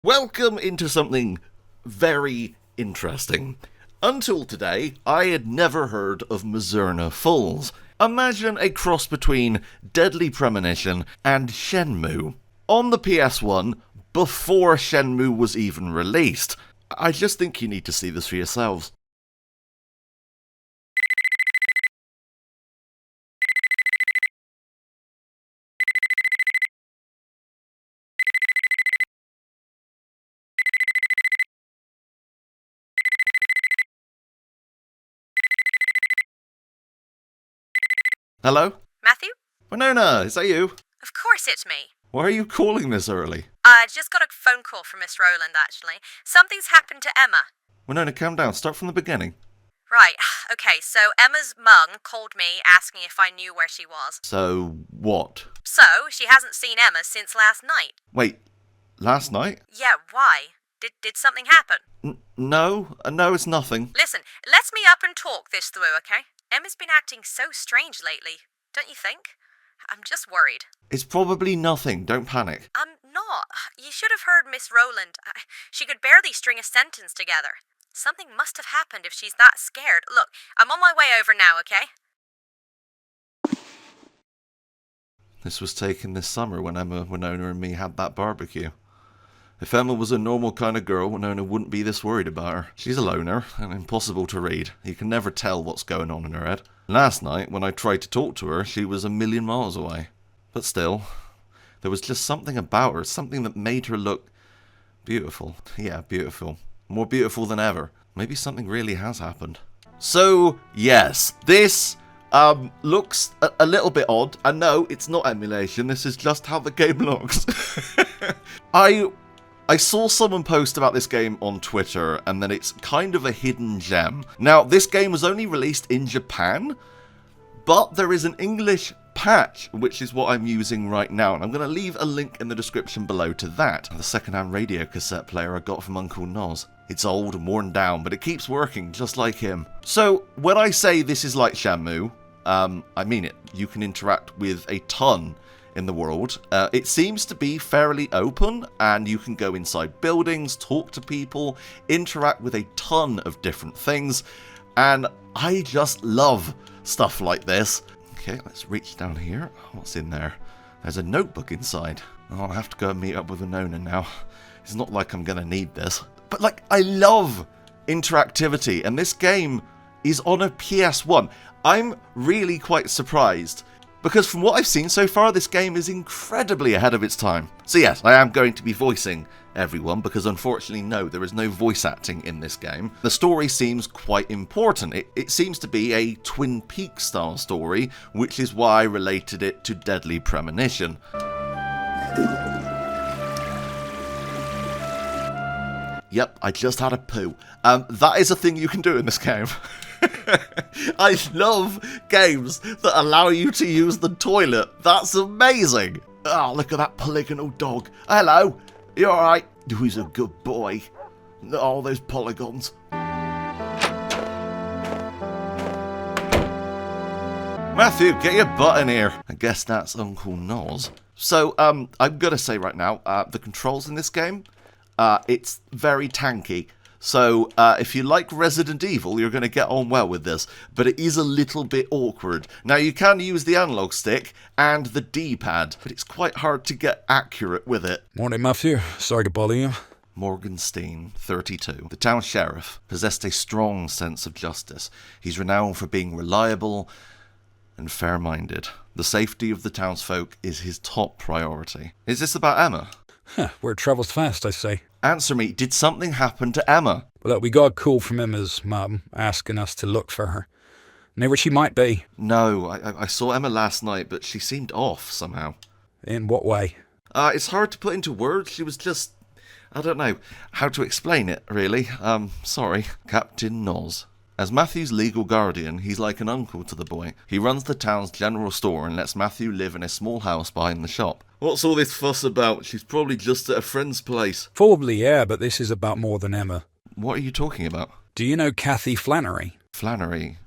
Welcome into something very interesting. Until today, I had never heard of Mizzurna Falls. Imagine a cross between Deadly Premonition and Shenmue. On the PS1, before Shenmue was even released. I just think you need to see this for yourselves. Hello? Matthew? Winona, is that you? Of course it's me. Why are you calling this early? I just got a phone call from Miss Rowland, actually. Something's happened to Emma. Winona, calm down. Start from the beginning. Right, okay, so Emma's mum called me asking if I knew where she was. So, what? So, she hasn't seen Emma since last night. Wait, last night? Yeah, why? Did something happen? No, it's nothing. Listen, let's meet up and talk this through, okay? Emma's been acting so strange lately, don't you think? I'm just worried. It's probably nothing. Don't panic. I'm not. You should have heard Miss Rowland. She could barely string a sentence together. Something must have happened if she's that scared. Look, I'm on my way over now, okay? This was taken this summer when Emma, Winona and me had that barbecue. If Emma was a normal kind of girl, Winona wouldn't be this worried about her. She's a loner and impossible to read. You can never tell what's going on in her head. Last night, when I tried to talk to her, she was a million miles away. But still, there was just something about her, something that made her look beautiful. Yeah, beautiful. More beautiful than ever. Maybe something really has happened. So, yes, this looks a little bit odd. And no, it's not emulation. This is just how the game looks. I saw someone post about this game on Twitter, and then it's kind of a hidden gem. Now, this game was only released in Japan, but there is an English patch, which is what I'm using right now, and I'm going to leave a link in the description below to that. The second-hand radio cassette player I got from Uncle Noz. It's old and worn down, but it keeps working, just like him. So, when I say this is like Shenmue, I mean it. You can interact with a ton in the world. It seems to be fairly open, and you can go inside buildings, talk to people, interact with a ton of different things, and I just love stuff like this. Okay, let's reach down here. What's in there? There's a notebook inside. Oh, I'll have to go and meet up with Winona now. It's not like I'm gonna need this. But like, I love interactivity, and this game is on a PS1. I'm really quite surprised, because from what I've seen so far, this game is incredibly ahead of its time. So yes, I am going to be voicing everyone, because unfortunately, no, there is no voice acting in this game. The story seems quite important. It seems to be a Twin Peaks style story, which is why I related it to Deadly Premonition. Yep, I just had a poo. That is a thing you can do in this game. I love games that allow you to use the toilet. That's amazing. Oh, look at that polygonal dog. Hello. You alright? He's a good boy. Oh, those polygons. Matthew, get your butt in here. I guess that's Uncle Noz. So, I'm gonna say right now, the controls in this game, it's very tanky. So, if you like Resident Evil, you're going to get on well with this, but it is a little bit awkward. Now, you can use the analog stick and the D-pad, but it's quite hard to get accurate with it. Morning, Matthew. Sorry to bother you. Morgenstein, 32, the town sheriff, possessed a strong sense of justice. He's renowned for being reliable and fair-minded. The safety of the townsfolk is his top priority. Is this about Emma? Word travels fast, I say. Answer me, did something happen to Emma? Well, look, we got a call from Emma's mum asking us to look for her. Know where she might be? No, I saw Emma last night, but she seemed off somehow. In what way? It's hard to put into words. She was just... I don't know how to explain it, really. Sorry. Captain Noz. As Matthew's legal guardian, he's like an uncle to the boy. He runs the town's general store and lets Matthew live in a small house behind the shop. What's all this fuss about? She's probably just at a friend's place. Probably, yeah, but this is about more than Emma. What are you talking about? Do you know Kathy Flannery? Flannery?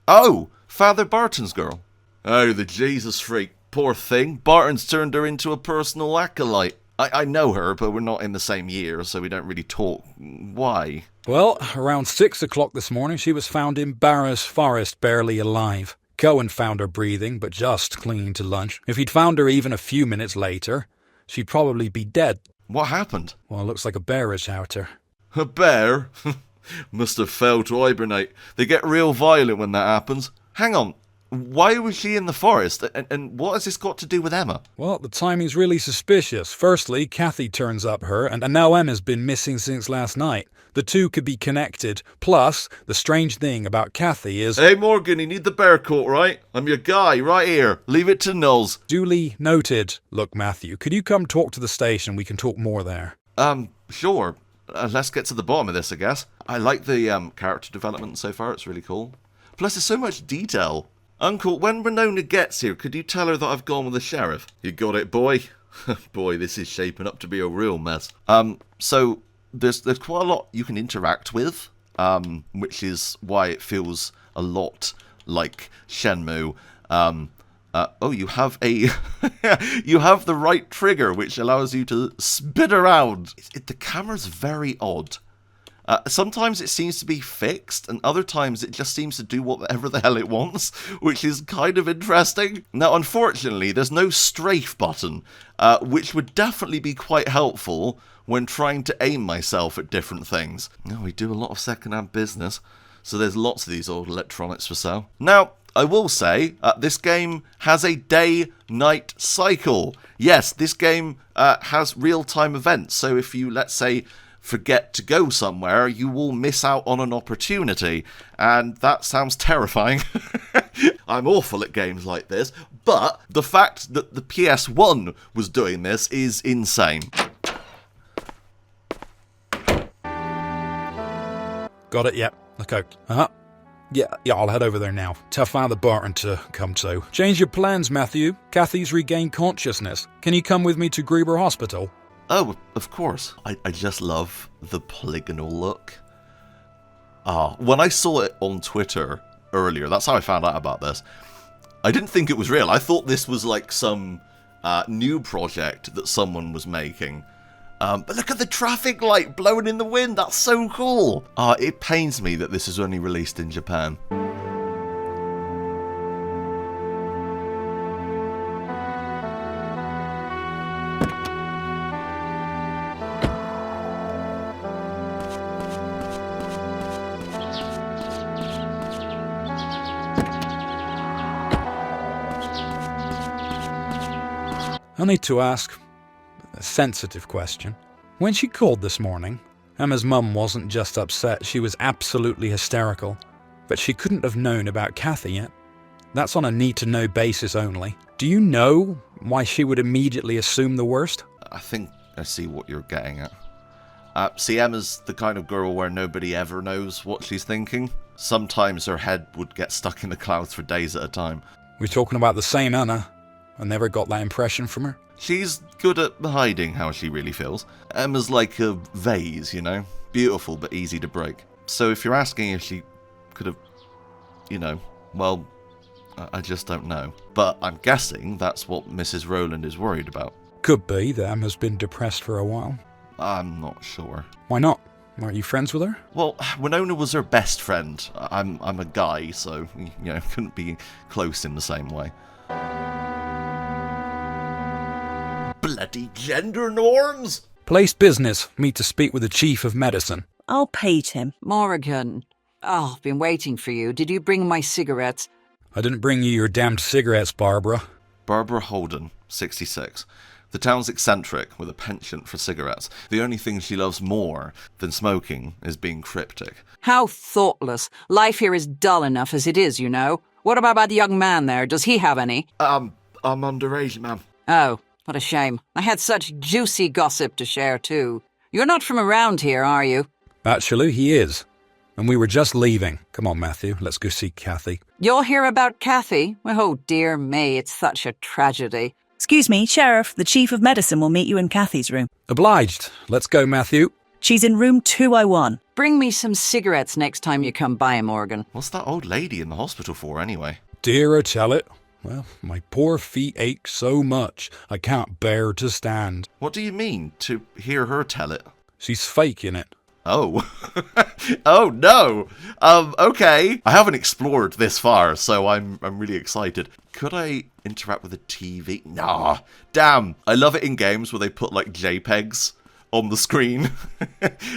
Oh, Father Barton's girl. Oh, the Jesus freak. Poor thing. Barton's turned her into a personal acolyte. I know her, but we're not in the same year, so we don't really talk. Why? Well, around 6 o'clock this morning, she was found in Barras Forest, barely alive. Cohen found her breathing, but just clinging to lunch. If he'd found her even a few minutes later, she'd probably be dead. What happened? Well, it looks like a bear has out her. A bear? Must have failed to hibernate. They get real violent when that happens. Hang on. Why was she in the forest? And what has this got to do with Emma? Well, the timing's really suspicious. Firstly, Kathy turns up her, and now Emma's been missing since last night. The two could be connected. Plus, the strange thing about Kathy is... Hey, Morgan, you need the bear coat, right? I'm your guy, right here. Leave it to Nulls. Duly noted. Look, Matthew, could you come talk to the station? We can talk more there. Sure. Let's get to the bottom of this, I guess. I like the character development so far. It's really cool. Plus, there's so much detail. Uncle, when Winona gets here, could you tell her that I've gone with the sheriff? You got it, boy. Boy, this is shaping up to be a real mess. So there's quite a lot you can interact with, which is why it feels a lot like Shenmue. You have a you have the right trigger, which allows you to spin around. The camera's very odd. Sometimes it seems to be fixed, and other times it just seems to do whatever the hell it wants, which is kind of interesting. Now, unfortunately, there's no strafe button, which would definitely be quite helpful when trying to aim myself at different things. Now, we do a lot of second-hand business, so there's lots of these old electronics for sale. Now, I will say, this game has a day-night cycle. Yes, this game has real-time events, so if you, let's say, forget to go somewhere, you will miss out on an opportunity, and that sounds terrifying. I'm awful at games like this, but the fact that the PS1 was doing this is insane. Got it, yep. Look out. Yeah, I'll head over there now. Tell Father Barton to come too. Change your plans, Matthew. Kathy's regained consciousness. Can you come with me to Gruber Hospital? Oh, of course. I just love the polygonal look. When I saw it on Twitter earlier, that's how I found out about this. I didn't think it was real. I thought this was like some new project that someone was making. But look at the traffic light blowing in the wind. That's so cool. It pains me that this is only released in Japan. I need to ask a sensitive question. When she called this morning, Emma's mum wasn't just upset, she was absolutely hysterical. But she couldn't have known about Kathy yet. That's on a need-to-know basis only. Do you know why she would immediately assume the worst? I think I see what you're getting at. See, Emma's the kind of girl where nobody ever knows what she's thinking. Sometimes her head would get stuck in the clouds for days at a time. We're talking about the same Anna. I never got that impression from her. She's good at hiding how she really feels. Emma's like a vase, you know? Beautiful but easy to break. So if you're asking if she could have, well, I just don't know. But I'm guessing that's what Mrs. Rowland is worried about. Could be that Emma's been depressed for a while. I'm not sure. Why not? Aren't you friends with her? Well, Winona was her best friend. I'm a guy, so, couldn't be close in the same way. Bloody gender norms! Place business. Meet to speak with the chief of medicine. I'll page him. Morrigan. Oh, I've been waiting for you. Did you bring my cigarettes? I didn't bring you your damned cigarettes, Barbara. Barbara Holden, 66. The town's eccentric, with a penchant for cigarettes. The only thing she loves more than smoking is being cryptic. How thoughtless. Life here is dull enough as it is, you know. What about the young man there? Does he have any? I'm underage, ma'am. Oh, what a shame. I had such juicy gossip to share, too. You're not from around here, are you? Actually, he is. And we were just leaving. Come on, Matthew, let's go see Kathy. You'll hear about Kathy? Oh, dear me, it's such a tragedy. Excuse me, Sheriff, the Chief of Medicine will meet you in Kathy's room. Obliged. Let's go, Matthew. She's in room 201. Bring me some cigarettes next time you come by, Morgan. What's that old lady in the hospital for, anyway? Dear her, tell it. Well, my poor feet ache so much, I can't bear to stand. What do you mean, to hear her tell it? She's faking it. Oh. Oh, no. Okay. I haven't explored this far, so I'm really excited. Could I interact with the TV? Nah. Damn. I love it in games where they put, like, JPEGs on the screen.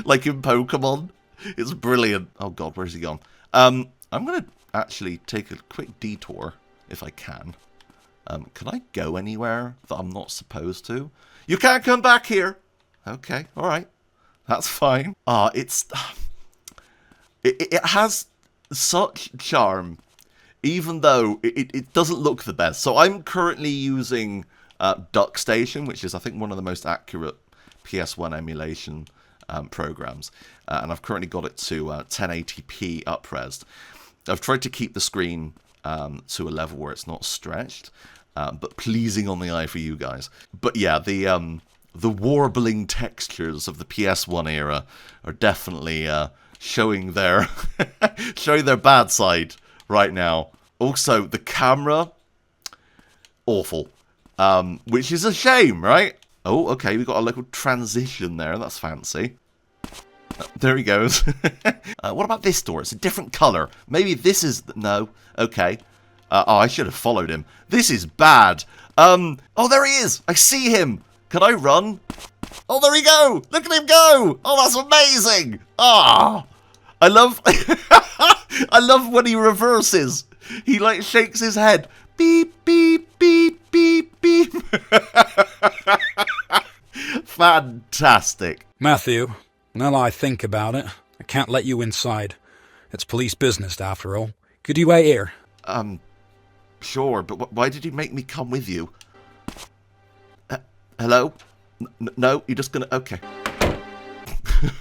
Like in Pokemon. It's brilliant. Oh, God, where's he gone? I'm going to actually take a quick detour, if I can. Can I go anywhere that I'm not supposed to? You can't come back here. Okay, all right. That's fine. It has such charm, even though it doesn't look the best. So I'm currently using DuckStation, which is, I think, one of the most accurate PS1 emulation programs. And I've currently got it to 1080p up-resed. I've tried to keep the screen to a level where it's not stretched, but pleasing on the eye for you guys. But yeah, the warbling textures of the PS1 era are definitely showing their showing their bad side right now. Also, the camera, awful, which is a shame, right? Oh, okay, we got a little transition there. That's fancy. There he goes. What about this door? It's a different color. Maybe this is... No. Okay. Oh, I should have followed him. This is bad. Oh, there he is. I see him. Can I run? Oh, there we go. Look at him go. Oh, that's amazing. Ah, I love... I love when he reverses. He, like, shakes his head. Beep, beep, beep, beep, beep. Fantastic. Matthew, now that I think about it, I can't let you inside. It's police business, after all. Could you wait here? Sure, but why did you make me come with you? Hello? No, you're just gonna... Okay.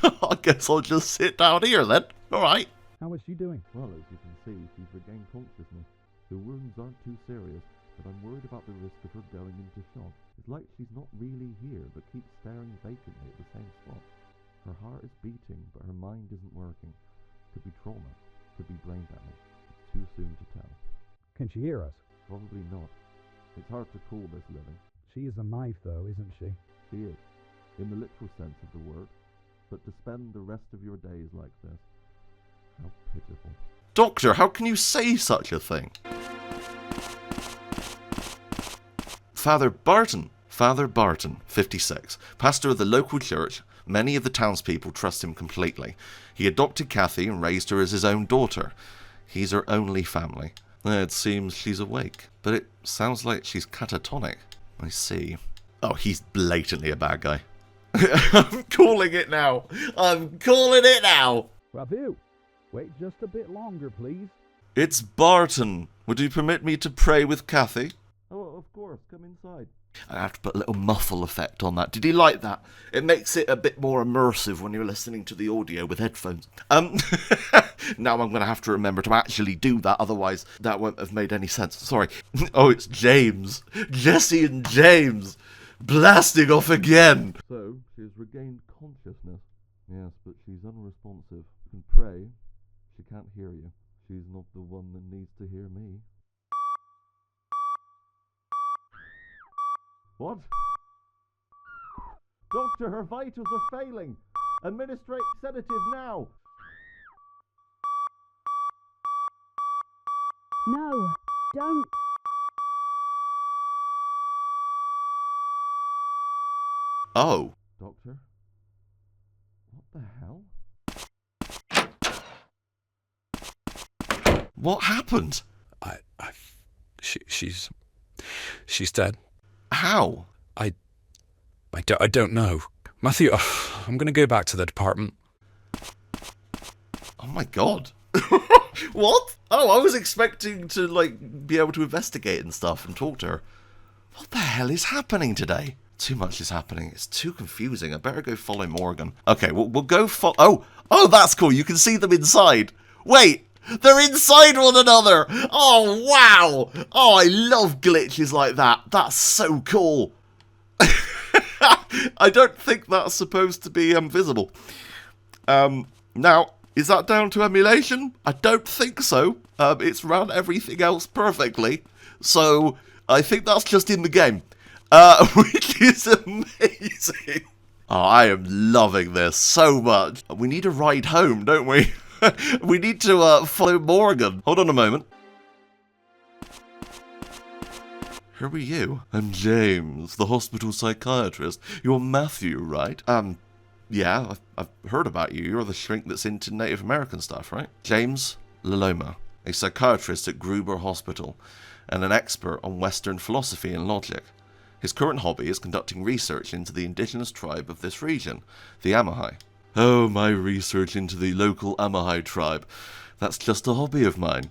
I guess I'll just sit down here then. Alright. How is she doing? Well, as you can see, she's regained consciousness. The wounds aren't too serious, but I'm worried about the risk of her going into shock. It's like she's not really here, but keeps staring vacantly at the same spot. Her heart is beating, but her mind isn't working. Could be trauma, could be brain damage. It's too soon to tell. Can she hear us? Probably not. It's hard to call this living. She is a knife, though, isn't she? She is, in the literal sense of the word. But to spend the rest of your days like this, how pitiful. Doctor, how can you say such a thing? Father Barton, 56, pastor of the local church. Many of the townspeople trust him completely. He adopted Kathy and raised her as his own daughter. He's her only family. It seems she's awake, but it sounds like she's catatonic. I see. Oh, he's blatantly a bad guy. I'm calling it now. I'm calling it now. Matthew, wait just a bit longer, please. It's Barton. Would you permit me to pray with Kathy? Oh, of course, come inside. I have to put a little muffle effect on that. Did you like that? It makes it a bit more immersive when you're listening to the audio with headphones. Now I'm going to have to remember to actually do that, otherwise that won't have made any sense. Sorry. Oh, it's James. Jesse and James. Blasting off again. So, she has regained consciousness. Yes, but she's unresponsive. You can pray. She can't hear you. She's not the one that needs to hear me. What? Doctor, her vitals are failing. Administrate sedative now. No, don't. Oh. Doctor? What the hell? What happened? She's dead. How? I don't know. Matthew, I'm going to go back to the department. Oh my god. What? Oh, I was expecting to, like, be able to investigate and stuff and talk to her. What the hell is happening today? Too much is happening. It's too confusing. I better go follow Morgan. Okay, we'll go follow... Oh, that's cool. You can see them inside. Wait, they're inside one another. Oh, wow. Oh, I love glitches like that. That's so cool. I don't think that's supposed to be visible. Now, is that down to emulation? I don't think so. It's run everything else perfectly. So, I think that's just in the game. Which is amazing. Oh, I am loving this so much. We need a ride home, don't we? We need to follow Morgan. Hold on a moment. Who are you? I'm James, the hospital psychiatrist. You're Matthew, right? Yeah, I've heard about you. You're the shrink that's into Native American stuff, right? James Laloma, a psychiatrist at Gruber Hospital, and an expert on Western philosophy and logic. His current hobby is conducting research into the indigenous tribe of this region, the Amahai. Oh, my research into the local Amahai tribe. That's just a hobby of mine.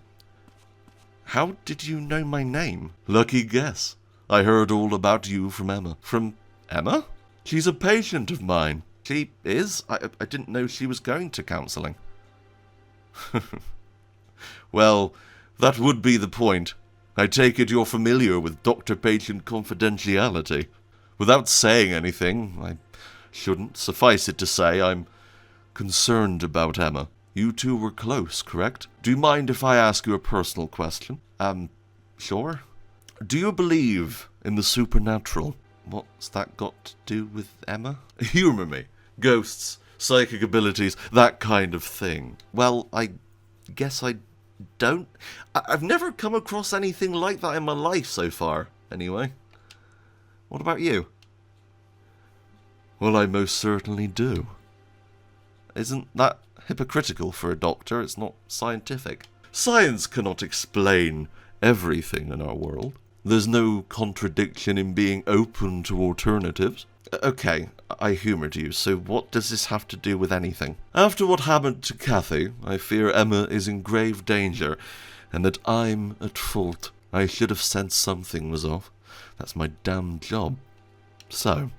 How did you know my name? Lucky guess. I heard all about you from Emma. From Emma? She's a patient of mine. She is? I didn't know she was going to counselling. Well, that would be the point. I take it you're familiar with doctor-patient confidentiality. Without saying anything, I shouldn't suffice it to say I'm concerned about Emma. You two were close, correct? Do you mind if I ask you a personal question? Sure. Do you believe in the supernatural? What's that got to do with Emma? Humour me. Ghosts, psychic abilities, that kind of thing. Well, I guess I don't. I've never come across anything like that in my life so far, anyway. What about you? Well, I most certainly do. Isn't that hypocritical for a doctor? It's not scientific. Science cannot explain everything in our world. There's no contradiction in being open to alternatives. Okay, I humoured you, so what does this have to do with anything? After what happened to Kathy, I fear Emma is in grave danger, and that I'm at fault. I should have sensed something was off. That's my damn job. So,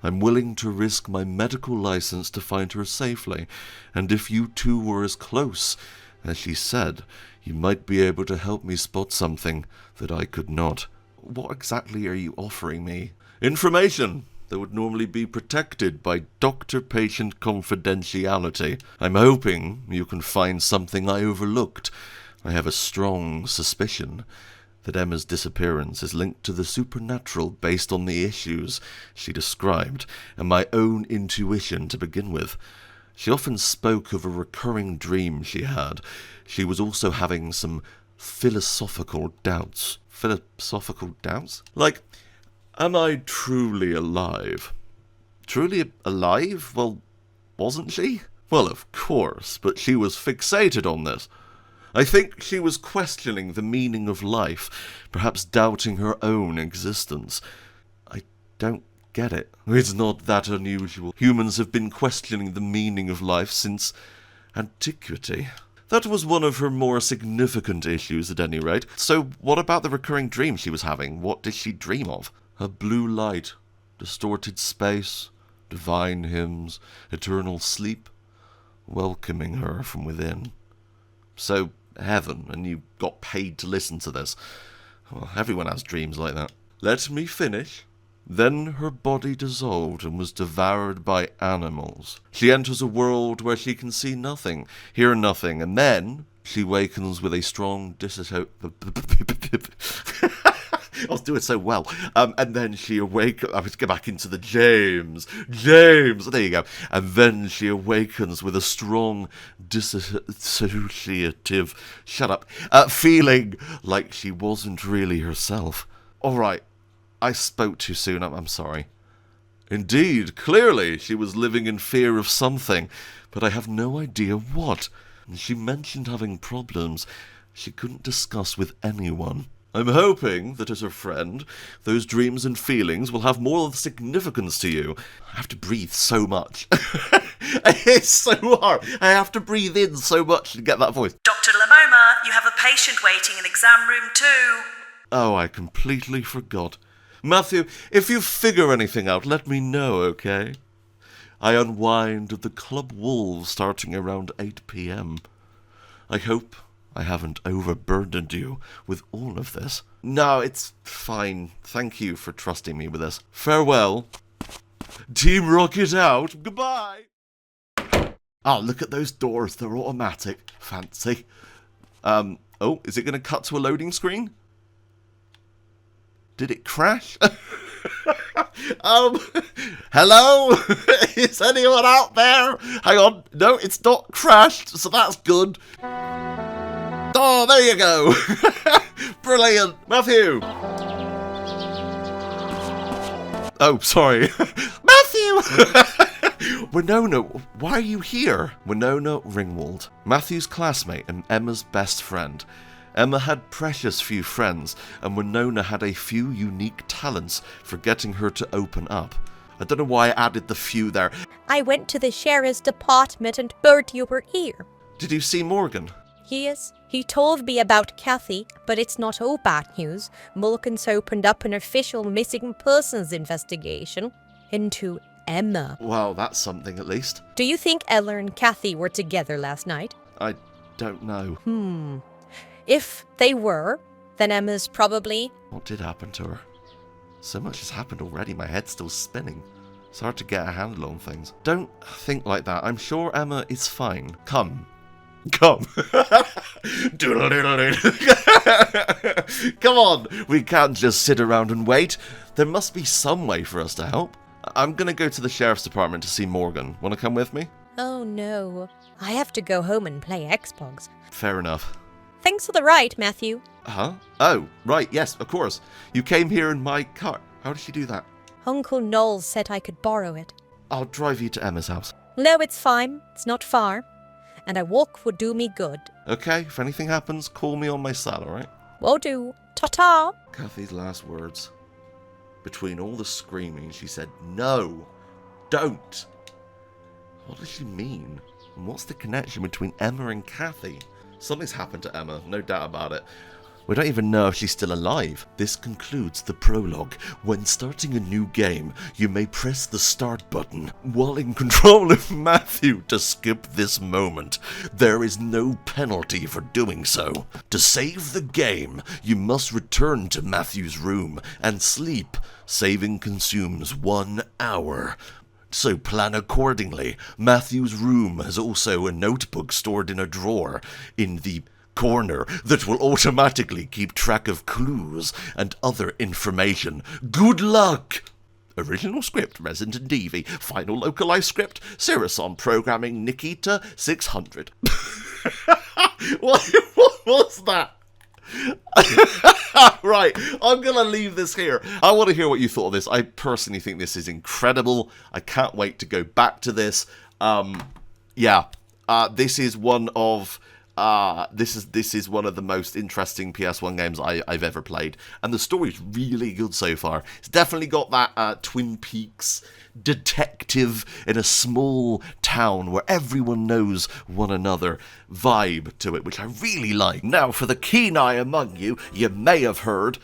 I'm willing to risk my medical license to find her safely, and if you two were as close as she said, you might be able to help me spot something that I could not. What exactly are you offering me? Information that would normally be protected by doctor-patient confidentiality. I'm hoping you can find something I overlooked. I have a strong suspicion that Emma's disappearance is linked to the supernatural based on the issues she described, and my own intuition to begin with. She often spoke of a recurring dream she had. She was also having some philosophical doubts. Philosophical doubts? Like, am I truly alive? Truly alive? Well, wasn't she? Well, of course, but she was fixated on this. I think she was questioning the meaning of life, perhaps doubting her own existence. I don't get it. It's not that unusual. Humans have been questioning the meaning of life since antiquity. That was one of her more significant issues, at any rate. So what about the recurring dream she was having? What did she dream of? A blue light, distorted space, divine hymns, eternal sleep, welcoming her from within. So, heaven, and you got paid to listen to this. Well, everyone has dreams like that. Let me finish. Then her body dissolved and was devoured by animals. She enters a world where she can see nothing, hear nothing, and then she wakens with a strong I was doing so well. And then she awakens. I was get back into the James. There you go. And then she awakens with a strong dissociative, feeling like she wasn't really herself. All right, I spoke too soon. I'm sorry. Indeed, clearly she was living in fear of something, but I have no idea what. She mentioned having problems she couldn't discuss with anyone. I'm hoping that as her friend, those dreams and feelings will have more significance to you. I have to breathe so much. It's so hard. I have to breathe in so much to get that voice. Dr. Lamoma, you have a patient waiting in exam room 2. Oh, I completely forgot. Matthew, if you figure anything out, let me know, okay? I unwind at the Club Wolves starting around 8 p.m. I hope I haven't overburdened you with all of this. No, it's fine. Thank you for trusting me with this. Farewell. Team Rocket out. Goodbye. Oh, look at those doors. They're automatic. Fancy. Oh, is it going to cut to a loading screen? Did it crash? Hello? Is anyone out there? Hang on. No, it's not crashed, so that's good. Oh, there you go. Brilliant. Matthew. Oh, sorry. Matthew! Winona, why are you here? Winona Ringwald, Matthew's classmate and Emma's best friend. Emma had precious few friends, and Winona had a few unique talents for getting her to open up. I don't know why I added the few there. I went to the sheriff's department and heard you were here. Did you see Morgan? Yes, he told me about Kathy, but it's not all bad news. Mulligan's opened up an official missing persons investigation into Emma. Well, that's something at least. Do you think Ella and Kathy were together last night? I don't know. If they were, then Emma's probably... What did happen to her? So much has happened already, my head's still spinning. It's hard to get a handle on things. Don't think like that. I'm sure Emma is fine. Come. Come. Come on. We can't just sit around and wait. There must be some way for us to help. I'm gonna go to the sheriff's department to see Morgan. Wanna come with me? Oh no. I have to go home and play Xbox. Fair enough. Thanks for the ride, Matthew. Huh? Oh, right, yes, of course. You came here in my car. How did you do that? Uncle Noel said I could borrow it. I'll drive you to Emma's house. No, it's fine. It's not far. And a walk would do me good. Okay, if anything happens, call me on my cell, alright? Will do. Ta-ta! Kathy's last words. Between all the screaming, she said, "No! Don't!" What does she mean? And what's the connection between Emma and Kathy? Something's happened to Emma, no doubt about it. We don't even know if she's still alive. This concludes the prologue. When starting a new game, you may press the start button while in control of Matthew to skip this moment. There is no penalty for doing so. To save the game, you must return to Matthew's room and sleep. Saving consumes 1 hour. So plan accordingly. Matthew's room has also a notebook stored in a drawer in the corner that will automatically keep track of clues and other information. Good luck! Original script, Resident Evil. Final localized script, Sirius programming, Nikita 600. What was that? Right, I'm gonna leave this here. I want to hear what you thought of this. I personally think this is incredible. I can't wait to go back to this. This is one of this is one of the most interesting PS1 games I've ever played, and the story's really good so far. It's definitely got that Twin Peaks detective in a small town where everyone knows one another vibe to it, which I really like. Now, for the keen eye among you, you may have heard...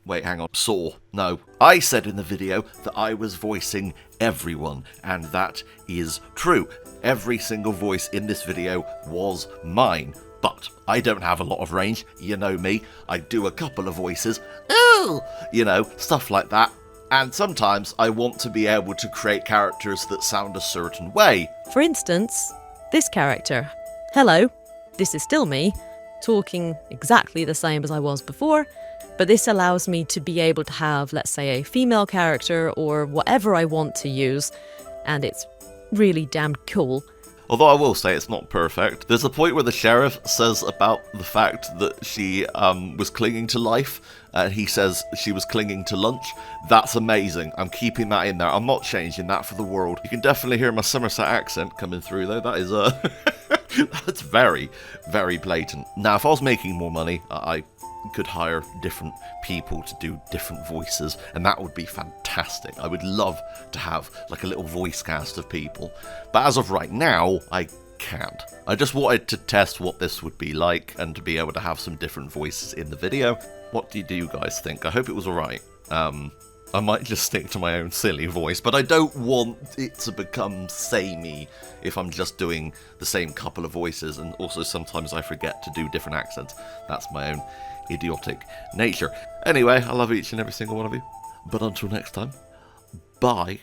Wait, hang on. Saw. No. I said in the video that I was voicing everyone, and that is true. Every single voice in this video was mine. But I don't have a lot of range. You know me. I do a couple of voices. Ooh! You know, stuff like that. And sometimes I want to be able to create characters that sound a certain way. For instance, this character. Hello, this is still me, talking exactly the same as I was before, but this allows me to be able to have, let's say, a female character or whatever I want to use, and it's really damn cool. Although I will say it's not perfect. There's a point where the sheriff says about the fact that she was clinging to life, and he says she was clinging to lunch. That's amazing. I'm keeping that in there. I'm not changing that for the world. You can definitely hear my Somerset accent coming through, though. That is that's very, very blatant. Now, if I was making more money, I could hire different people to do different voices, and that would be fantastic. I would love to have like a little voice cast of people, but as of right now, I can't. I just wanted to test what this would be like and to be able to have some different voices in the video. What do you guys think? I hope it was alright. I might just stick to my own silly voice, but I don't want it to become samey if I'm just doing the same couple of voices, and also sometimes I forget to do different accents. That's my own idiotic nature. Anyway, I love each and every single one of you. But until next time, bye.